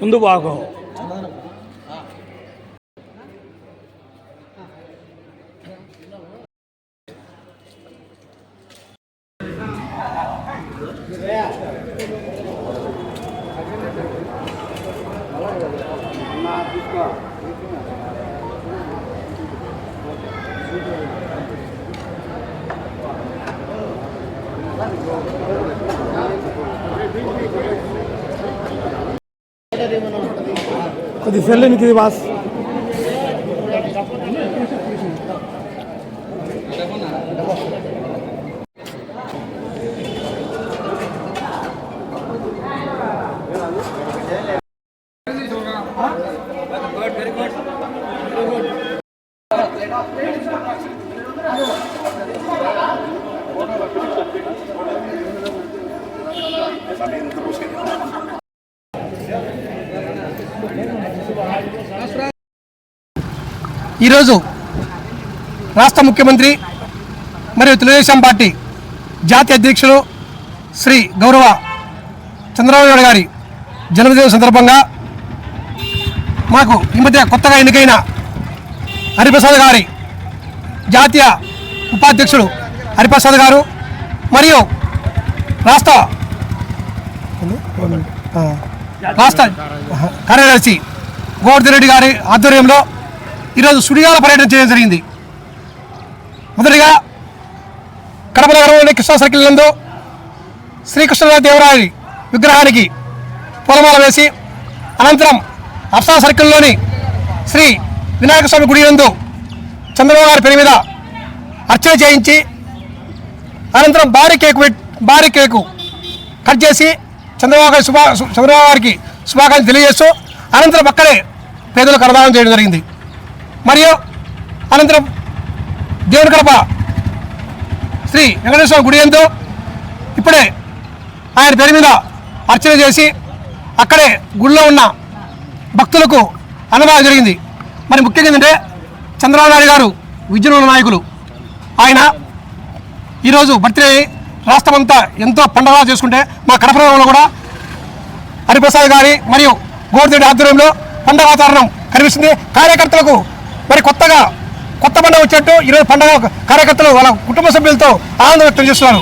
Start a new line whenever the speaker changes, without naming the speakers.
ముందు భాగం కొద్ది సెల్లెనికి బాస్
ఈరోజు రాష్ట్ర ముఖ్యమంత్రి మరియు తెలుగుదేశం పార్టీ జాతీయ అధ్యక్షులు శ్రీ గౌరవ చంద్రబాబు నాయుడు గారి జన్మదినం సందర్భంగా మాకు ఈ మధ్య కొత్తగా ఎన్నికైన హరిప్రసాద్ గారి జాతీయ ఉపాధ్యక్షుడు హరిప్రసాద్ గారు మరియు రాష్ట్ర కార్యదర్శి గోవర్ధన్ రెడ్డి గారి ఆధ్వర్యంలో ఈరోజు సుడిగాల పర్యటన చేయడం జరిగింది. మొదటిగా కడప నగరంలోని కృష్ణా సర్కిల్ నందు శ్రీకృష్ణదేవరాయ విగ్రహానికి పూలమాల వేసి అనంతరం అప్సా సర్కిల్లోని శ్రీ వినాయక స్వామి గుడి నందు చంద్రబాబు గారి పేరు మీద అర్చన చేయించి అనంతరం భారీ కేకు కట్ చేసి చంద్రబాబు గారికి శుభాకాంక్షలు తెలియజేస్తూ అనంతరం అక్కడే పేదలకు అన్నదానం చేయడం జరిగింది. మరియు అనంతరం దేవుని కడప శ్రీ వెంకటేశ్వర గుడి యందు ఇప్పుడే ఆయన పేరు మీద అర్చన చేసి అక్కడే గుడిలో ఉన్న భక్తులకు అన్నదానం జరిగింది. మరి ముఖ్యంగా ఏంటంటే చంద్రబాబు నాయుడు గారు విజయనగర నాయకులు, ఆయన ఈరోజు బర్త్డే రాష్ట్రమంతా ఎంతో పండుగ చేసుకుంటే మా కడప నగరంలో కూడా హరిప్రసాద్ గారి మరియు గోవర్ధన్ ఆధ్వర్యంలో పండుగ వాతావరణం కనిపిస్తుంది. కార్యకర్తలకు మరి కొత్త పండుగ వచ్చేట్టు ఈరోజు పండుగ కార్యకర్తలు వాళ్ళ కుటుంబ సభ్యులతో ఆనందం వ్యక్తం చేస్తున్నారు.